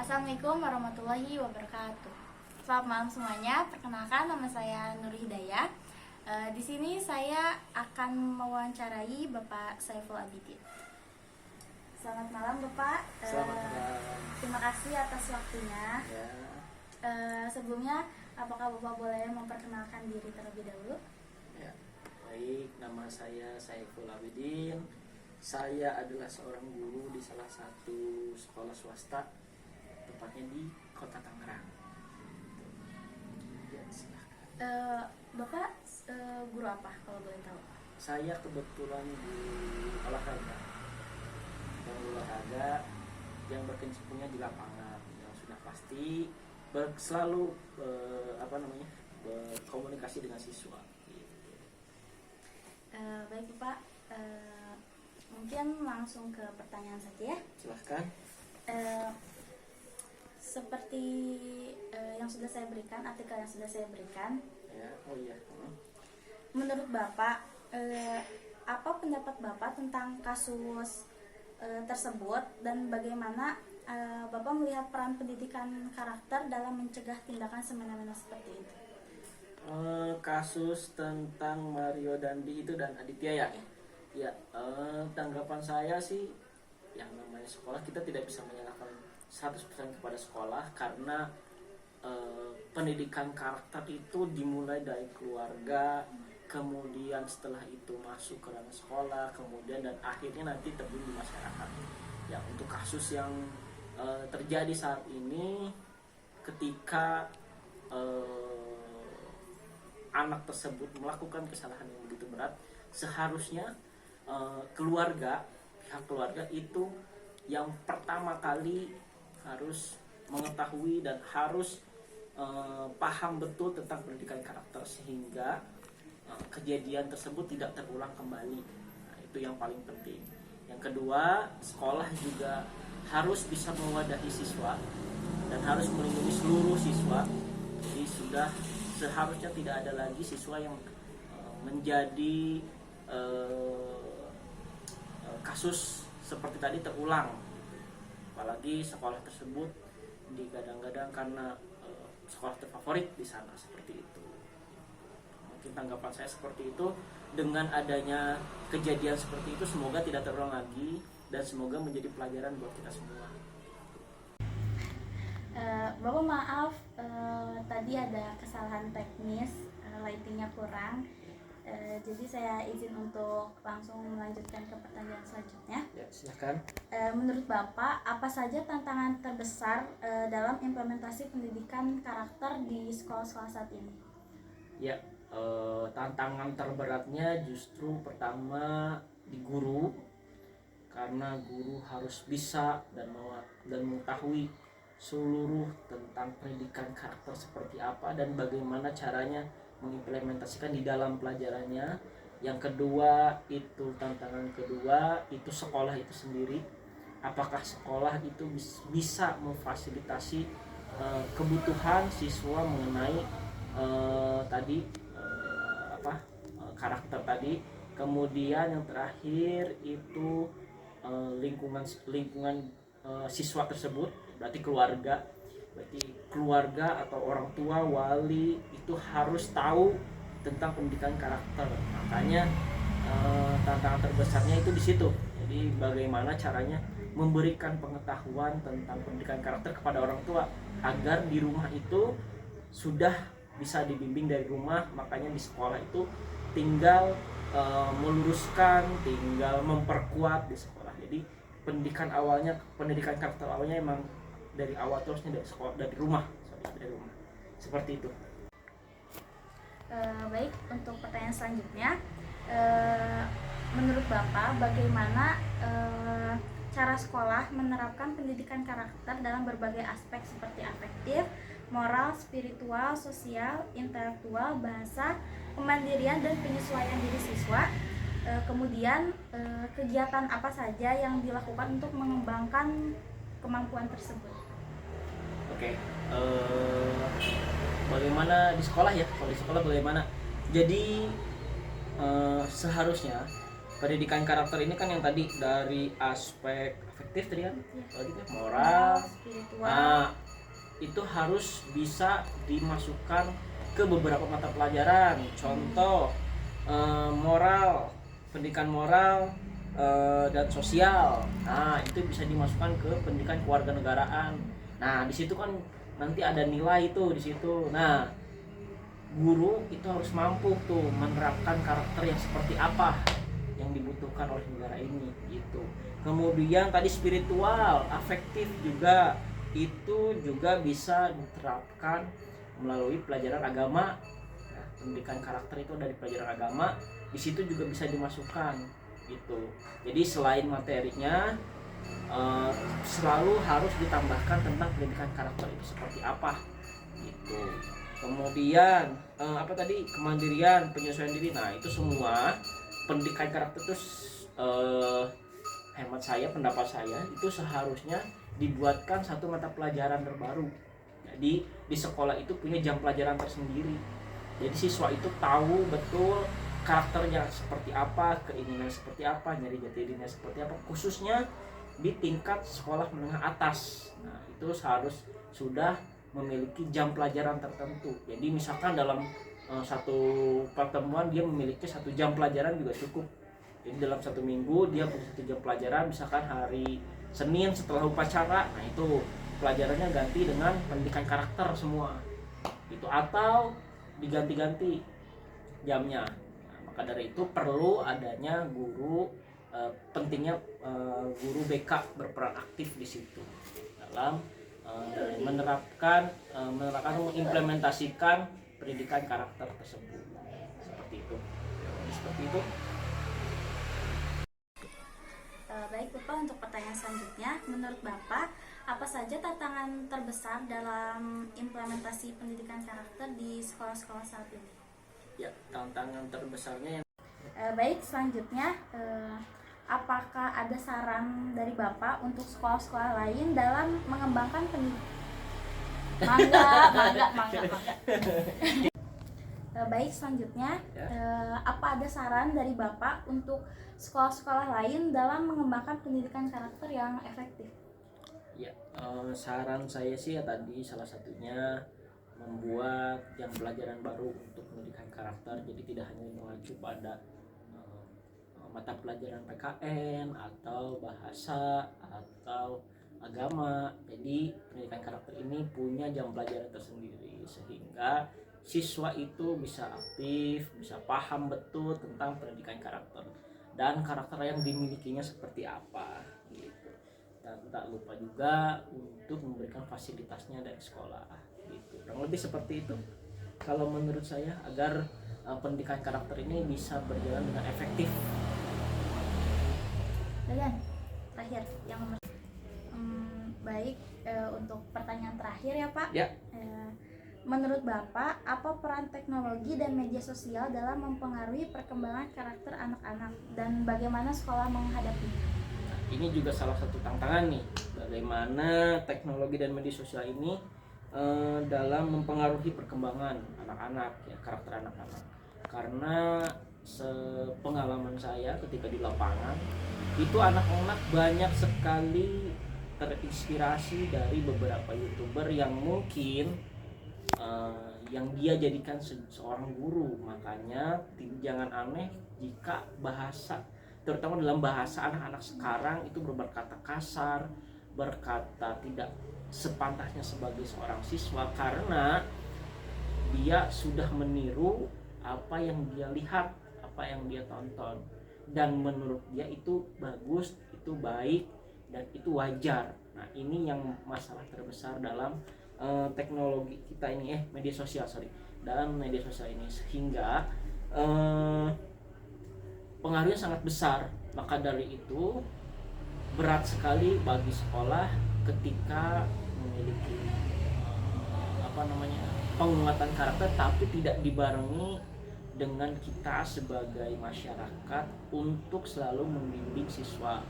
Assalamualaikum warahmatullahi wabarakatuh. Selamat malam semuanya. Perkenalkan, nama saya Nur Hidayah. Di sini saya akan mewawancarai Bapak Saiful Abidin. Selamat malam Bapak. Selamat malam. Terima kasih atas waktunya. Ya. Sebelumnya, apakah Bapak boleh memperkenalkan diri terlebih dahulu? Ya. Baik, nama saya Saiful Abidin. Saya adalah seorang guru di salah satu sekolah swasta, tepatnya di Kota Tangerang. Ya, silakan. Bapak guru apa kalau boleh tahu? Saya kebetulan di olahraga. Dan olahraga yang berkecimpungnya di lapangan, yang sudah pasti selalu berkomunikasi dengan siswa. Gitu. Baik Bapak, mungkin langsung ke pertanyaan saja ya. Silahkan. Seperti yang sudah saya berikan, artikel yang sudah saya berikan. Ya, oh iya. Menurut Bapak, apa pendapat Bapak tentang kasus tersebut dan bagaimana Bapak melihat peran pendidikan karakter dalam mencegah tindakan semena-mena seperti itu? Kasus tentang Mario Dandi itu dan Aditya ya. Ya, tanggapan saya sih, yang namanya sekolah kita tidak bisa menyalahkan 100% kepada sekolah, karena pendidikan karakter itu dimulai dari keluarga, kemudian setelah itu masuk ke ranah sekolah, kemudian dan akhirnya nanti terjun di masyarakat. Ya, untuk kasus yang terjadi saat ini, ketika anak tersebut melakukan kesalahan yang begitu berat, seharusnya pihak keluarga itu yang pertama kali harus mengetahui dan harus paham betul tentang pendidikan karakter, sehingga kejadian tersebut tidak terulang kembali. Nah, itu yang paling penting. Yang kedua, sekolah juga harus bisa mewadahi siswa dan harus melindungi seluruh siswa. Jadi sudah seharusnya tidak ada lagi siswa yang menjadi kasus seperti tadi terulang, apalagi sekolah tersebut digadang-gadang karena sekolah terfavorit di sana, seperti itu. Mungkin tanggapan saya seperti itu. Dengan adanya kejadian seperti itu, semoga tidak terulang lagi dan semoga menjadi pelajaran buat kita semua. Bapak maaf, tadi ada kesalahan teknis, lightingnya kurang. Jadi saya izin untuk langsung melanjutkan ke pertanyaan selanjutnya. Ya, silakan. Menurut Bapak, apa saja tantangan terbesar dalam implementasi pendidikan karakter di sekolah-sekolah saat ini? Ya, tantangan terberatnya justru pertama di guru, karena guru harus bisa dan mengetahui seluruh tentang pendidikan karakter seperti apa dan bagaimana caranya mengimplementasikan di dalam pelajarannya. Yang kedua, itu tantangan kedua itu sekolah itu sendiri. Apakah sekolah itu bisa memfasilitasi kebutuhan siswa mengenai karakter tadi. Kemudian yang terakhir itu lingkungan siswa tersebut, berarti keluarga atau orang tua, wali itu harus tahu tentang pendidikan karakter. Makanya tantangan terbesarnya itu di situ. Jadi bagaimana caranya memberikan pengetahuan tentang pendidikan karakter kepada orang tua agar di rumah itu sudah bisa dibimbing dari rumah. Makanya di sekolah itu tinggal meluruskan, tinggal memperkuat di sekolah. Jadi pendidikan karakter awalnya emang dari awal terusnya dari sekolah, dari rumah. Seperti itu. Baik, untuk pertanyaan selanjutnya, menurut Bapak bagaimana cara sekolah menerapkan pendidikan karakter dalam berbagai aspek seperti afektif, moral, spiritual, sosial, intelektual, bahasa, kemandirian dan penyesuaian diri siswa? Kemudian kegiatan apa saja yang dilakukan untuk mengembangkan kemampuan tersebut? Oke, bagaimana di sekolah ya? Kalau di sekolah bagaimana? Jadi seharusnya pendidikan karakter ini kan yang tadi dari aspek afektif tadi kan, moral, itu harus bisa dimasukkan ke beberapa mata pelajaran. Contoh moral, pendidikan moral dan sosial. Nah, itu bisa dimasukkan ke pendidikan kewarganegaraan. Nah, di situ kan nanti ada nilai tuh di situ. Nah, guru itu harus mampu tuh menerapkan karakter yang seperti apa yang dibutuhkan oleh negara ini gitu. Kemudian tadi spiritual, afektif juga itu juga bisa diterapkan melalui pelajaran agama. Nah, pendidikan karakter itu dari pelajaran agama, di situ juga bisa dimasukkan gitu. Jadi selain materinya selalu harus ditambahkan tentang pendidikan karakter itu seperti apa gitu. Kemudian apa tadi, kemandirian, penyesuaian diri. Nah, itu semua pendidikan karakter itu hemat saya, pendapat saya itu seharusnya dibuatkan satu mata pelajaran terbaru. Jadi di sekolah itu punya jam pelajaran tersendiri. Jadi siswa itu tahu betul karakternya seperti apa, keinginan seperti apa, nyari jati dirinya seperti apa, khususnya di tingkat sekolah menengah atas. Nah, itu harus sudah memiliki jam pelajaran tertentu. Jadi misalkan dalam satu pertemuan dia memiliki 1 jam pelajaran juga cukup. Jadi dalam 1 minggu dia punya 1 jam pelajaran, misalkan hari Senin setelah upacara, nah itu pelajarannya ganti dengan pendidikan karakter semua. Itu atau diganti-ganti jamnya. Nah, maka dari itu perlu adanya guru, pentingnya guru BK berperan aktif di situ dalam menerapkan mengimplementasikan pendidikan karakter tersebut. Seperti itu. Seperti itu. Baik Bapak, untuk pertanyaan selanjutnya, menurut Bapak apa saja tantangan terbesar dalam implementasi pendidikan karakter di sekolah-sekolah saat ini? Ya, tantangan terbesarnya yang Baik, selanjutnya apakah ada saran dari Bapak untuk sekolah-sekolah lain dalam mengembangkan pendidikan? Mangga. Baik, selanjutnya apa ada saran dari Bapak untuk sekolah-sekolah lain dalam mengembangkan pendidikan karakter yang efektif? ya, saran saya sih ya tadi salah satunya membuat jam pelajaran baru untuk pendidikan karakter. Jadi tidak hanya mengacu pada mata pelajaran PKN atau bahasa atau agama. Jadi pendidikan karakter ini punya jam pelajaran tersendiri sehingga siswa itu bisa aktif, bisa paham betul tentang pendidikan karakter dan karakter yang dimilikinya seperti apa gitu. Dan tak lupa juga untuk memberikan fasilitasnya dari sekolah gitu. Kurang lebih seperti itu kalau menurut saya, agar pendidikan karakter ini bisa berjalan dengan efektif. Dan terakhir yang nomor baik, untuk pertanyaan terakhir ya Pak. Ya. Menurut Bapak, apa peran teknologi dan media sosial dalam mempengaruhi perkembangan karakter anak-anak dan bagaimana sekolah menghadapinya? Nah, ini juga salah satu tantangan nih, bagaimana teknologi dan media sosial ini dalam mempengaruhi perkembangan anak-anak, ya, karakter anak-anak. Karena sepengalaman saya ketika di lapangan, itu anak-anak banyak sekali terinspirasi dari beberapa YouTuber yang mungkin yang dia jadikan seorang guru. Makanya jangan aneh jika bahasa, terutama dalam bahasa anak-anak sekarang itu berkata kasar, berkata tidak sepantasnya sebagai seorang siswa, karena dia sudah meniru apa yang dia lihat, apa yang dia tonton, dan menurut dia itu bagus, itu baik, dan itu wajar. Nah, ini yang masalah terbesar dalam teknologi kita ini, media sosial, dalam media sosial ini, sehingga pengaruhnya sangat besar. Maka dari itu berat sekali bagi sekolah ketika memiliki penguatan karakter tapi tidak dibarengi dengan kita sebagai masyarakat untuk selalu membimbing siswa.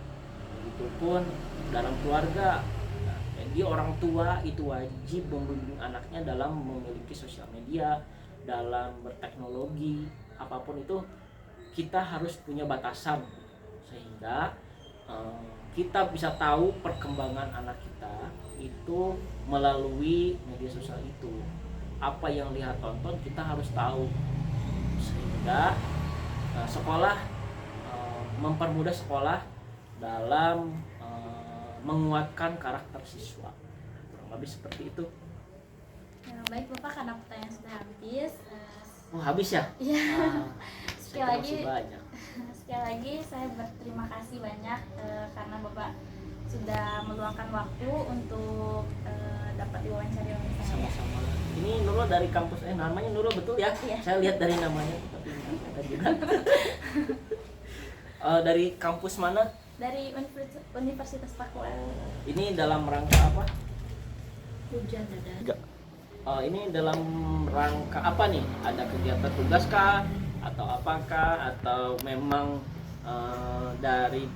Begitupun dalam keluarga. Nah, jadi orang tua itu wajib membimbing anaknya dalam memiliki sosial media, dalam berteknologi, apapun itu kita harus punya batasan sehingga kita bisa tahu perkembangan anak kita itu melalui media sosial itu. Apa yang lihat tonton kita harus tahu, sehingga sekolah mempermudah sekolah dalam menguatkan karakter siswa. Kurang lebih seperti itu. Ya, baik Bapak, karena pertanyaan sudah habis. Oh, habis ya? Iya. Saya masih banyak. Sekali lagi saya berterima kasih banyak karena Bapak sudah meluangkan waktu untuk dapat diwawancari oleh saya. Sama-sama. Ini Nurul dari kampus, namanya Nurul betul ya? Iya. Saya lihat dari namanya, tapi enggak juga. Dari kampus mana? Dari Universitas Papua. Ini dalam rangka apa? Hujan dada. Enggak. Ini dalam rangka apa nih? Ada kegiatan tugas kah? Atau apakah? Atau memang dari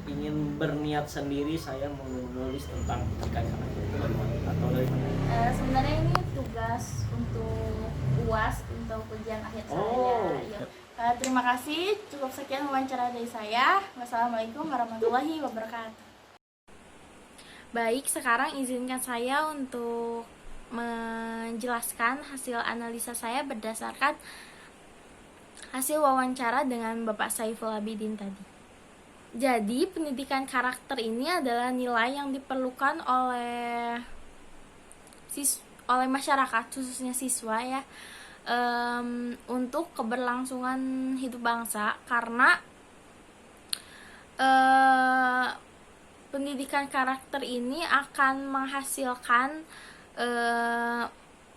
ingin berniat sendiri saya menulis tentang pendidikan karakter itu dari mana? Atau dari mana? Sebenarnya ini tugas untuk UAS, untuk ujian akhir Oh. saya. Ya. Terima kasih, cukup sekian wawancara dari saya. Wassalamualaikum warahmatullahi wabarakatuh. Baik, sekarang izinkan saya untuk menjelaskan hasil analisa saya berdasarkan hasil wawancara dengan Bapak Saiful Abidin tadi. Jadi, pendidikan karakter ini adalah nilai yang diperlukan oleh masyarakat, khususnya siswa ya, untuk keberlangsungan hidup bangsa, karena pendidikan karakter ini akan menghasilkan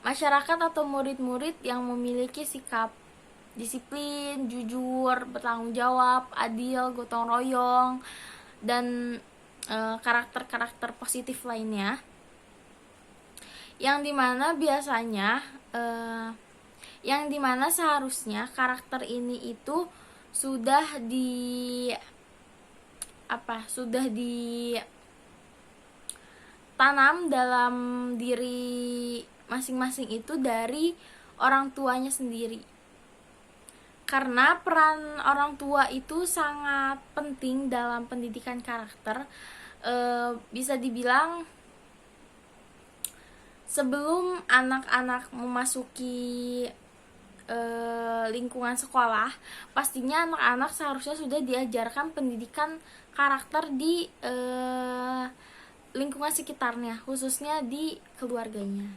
masyarakat atau murid-murid yang memiliki sikap disiplin, jujur, bertanggung jawab, adil, gotong royong, dan karakter-karakter positif lainnya, yang dimana seharusnya karakter ini itu sudah ditanam dalam diri masing-masing itu dari orang tuanya sendiri. Karena peran orang tua itu sangat penting dalam pendidikan karakter. Bisa dibilang sebelum anak-anak memasuki lingkungan sekolah, pastinya anak-anak seharusnya sudah diajarkan pendidikan karakter di lingkungan sekitarnya, khususnya di keluarganya.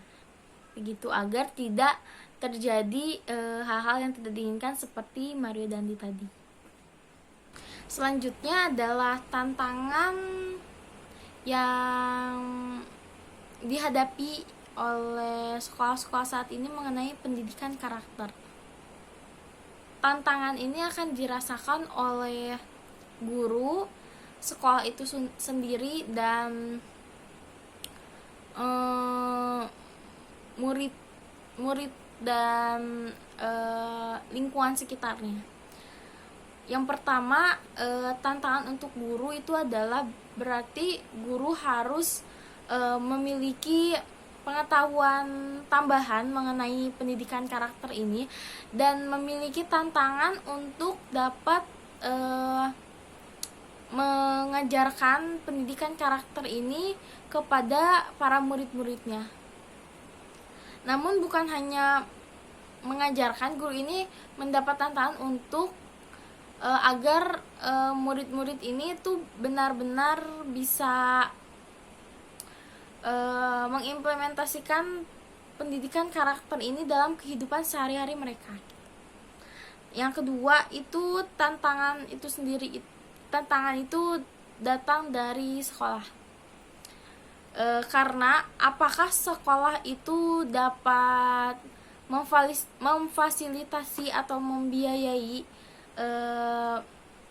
Begitu, agar tidak terjadi hal-hal yang tidak diinginkan seperti Mario Dandi tadi. Selanjutnya adalah tantangan yang dihadapi oleh sekolah-sekolah saat ini mengenai pendidikan karakter. Tantangan ini akan dirasakan oleh guru, sekolah itu sendiri, dan murid dan lingkungan sekitarnya. Yang pertama, tantangan untuk guru itu adalah berarti guru harus memiliki pengetahuan tambahan mengenai pendidikan karakter ini, dan memiliki tantangan untuk dapat mengajarkan pendidikan karakter ini kepada para murid-muridnya. Namun bukan hanya mengajarkan, guru ini mendapat tantangan untuk agar murid-murid ini tuh benar-benar bisa mengimplementasikan pendidikan karakter ini dalam kehidupan sehari-hari mereka. Yang kedua itu tantangan itu datang dari sekolah. Karena apakah sekolah itu dapat memfasilitasi atau membiayai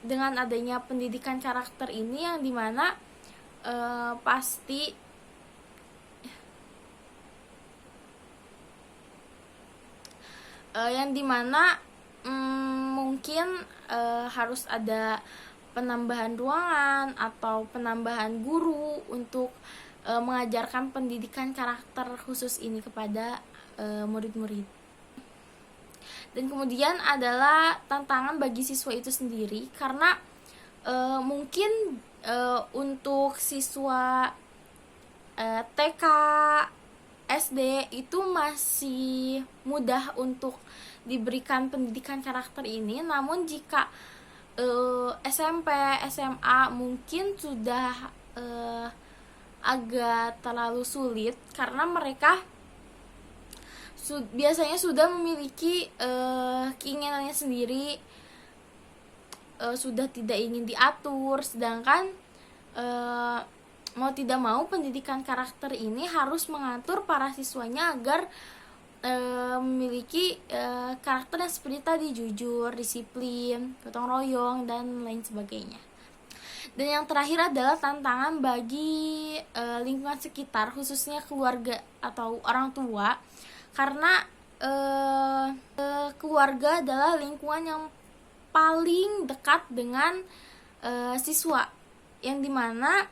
dengan adanya pendidikan karakter ini, yang dimana pasti mungkin harus ada penambahan ruangan atau penambahan guru untuk mengajarkan pendidikan karakter khusus ini kepada murid-murid. Dan kemudian adalah tantangan bagi siswa itu sendiri, karena mungkin untuk siswa TK, SD itu masih mudah untuk diberikan pendidikan karakter ini, namun jika SMP, SMA mungkin sudah agak terlalu sulit karena mereka biasanya sudah memiliki keinginannya sendiri, sudah tidak ingin diatur, sedangkan mau tidak mau pendidikan karakter ini harus mengatur para siswanya agar memiliki karakter yang seperti tadi, jujur, disiplin, gotong royong, dan lain sebagainya. Dan yang terakhir adalah tantangan bagi lingkungan sekitar, khususnya keluarga atau orang tua, karena keluarga adalah lingkungan yang paling dekat dengan siswa, yang dimana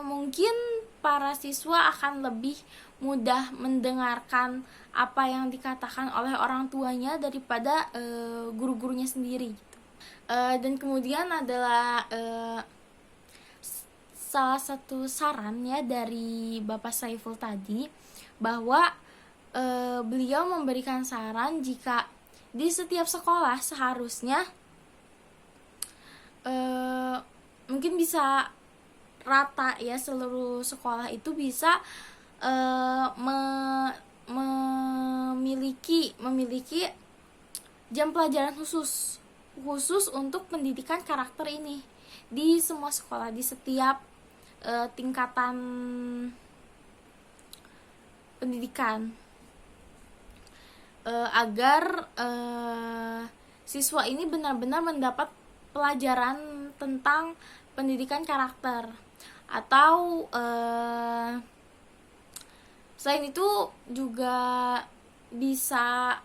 mungkin para siswa akan lebih mudah mendengarkan apa yang dikatakan oleh orang tuanya daripada guru-gurunya sendiri gitu. Dan kemudian adalah salah satu saran ya dari Bapak Saiful tadi, bahwa beliau memberikan saran jika di setiap sekolah seharusnya mungkin bisa rata ya, seluruh sekolah itu bisa memiliki jam pelajaran khusus untuk pendidikan karakter ini di semua sekolah, di setiap tingkatan pendidikan, agar siswa ini benar-benar mendapat pelajaran tentang pendidikan karakter. Atau selain itu juga bisa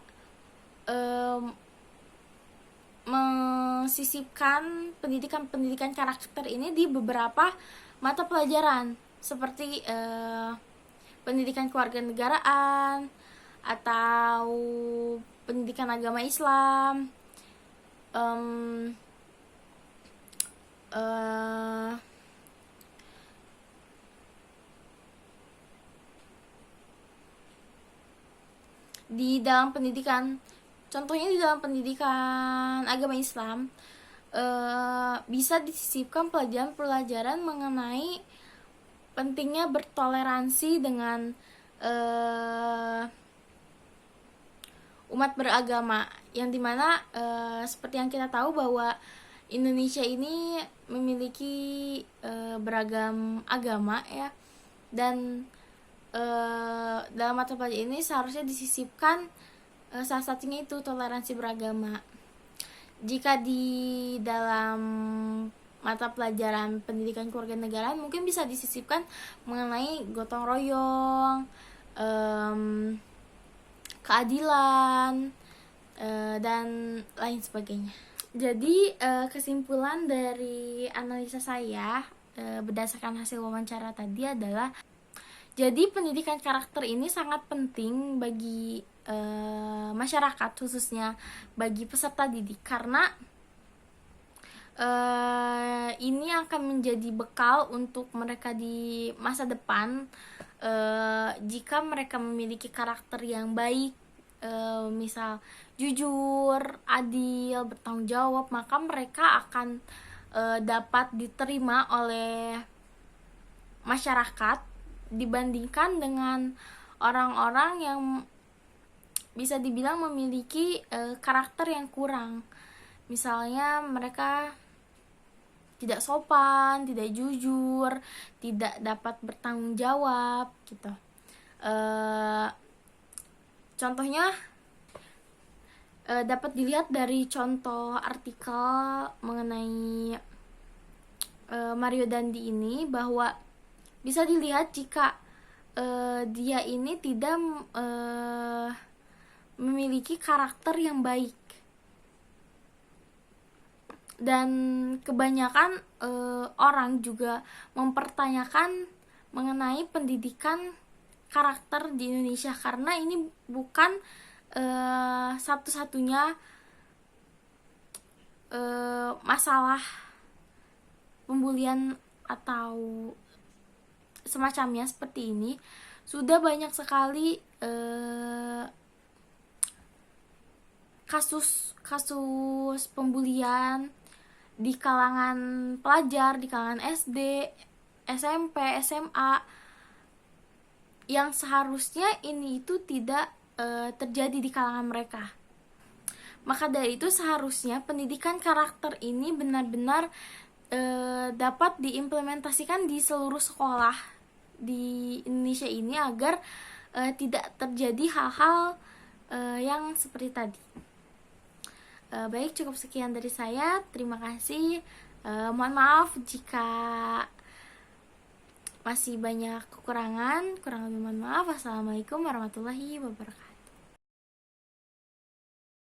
mensisipkan pendidikan karakter ini di beberapa mata pelajaran seperti pendidikan kewarganegaraan atau pendidikan agama Islam, di dalam pendidikan, contohnya di dalam pendidikan agama Islam bisa disisipkan pelajaran-pelajaran mengenai pentingnya bertoleransi dengan umat beragama, yang dimana seperti yang kita tahu bahwa Indonesia ini memiliki beragam agama ya, dan dalam mata pelajaran ini seharusnya disisipkan salah satunya itu toleransi beragama. Jika di dalam mata pelajaran pendidikan kewarganegaraan mungkin bisa disisipkan mengenai gotong royong, keadilan, dan lain sebagainya. Jadi kesimpulan dari analisa saya berdasarkan hasil wawancara tadi adalah, jadi pendidikan karakter ini sangat penting bagi masyarakat, khususnya bagi peserta didik, karena ini akan menjadi bekal untuk mereka di masa depan. Jika mereka memiliki karakter yang baik, misal jujur, adil, bertanggung jawab, maka mereka akan dapat diterima oleh masyarakat dibandingkan dengan orang-orang yang bisa dibilang memiliki karakter yang kurang. Misalnya mereka tidak sopan, tidak jujur, tidak dapat bertanggung jawab gitu. Contohnya dapat dilihat dari contoh artikel mengenai Mario Dandi ini, bahwa bisa dilihat jika dia ini tidak memiliki karakter yang baik, dan kebanyakan orang juga mempertanyakan mengenai pendidikan karakter di Indonesia, karena ini bukan satu-satunya masalah pembulian atau semacamnya seperti ini, sudah banyak sekali kasus pembulian di kalangan pelajar, di kalangan SD, SMP, SMA, yang seharusnya ini itu tidak terjadi di kalangan mereka. Maka dari itu seharusnya pendidikan karakter ini benar-benar dapat diimplementasikan di seluruh sekolah di Indonesia ini agar tidak terjadi hal-hal yang seperti tadi. Baik, cukup sekian dari saya. Terima kasih. Mohon maaf jika masih banyak kekurangan. Kurang lebih mohon maaf. Wassalamualaikum warahmatullahi wabarakatuh.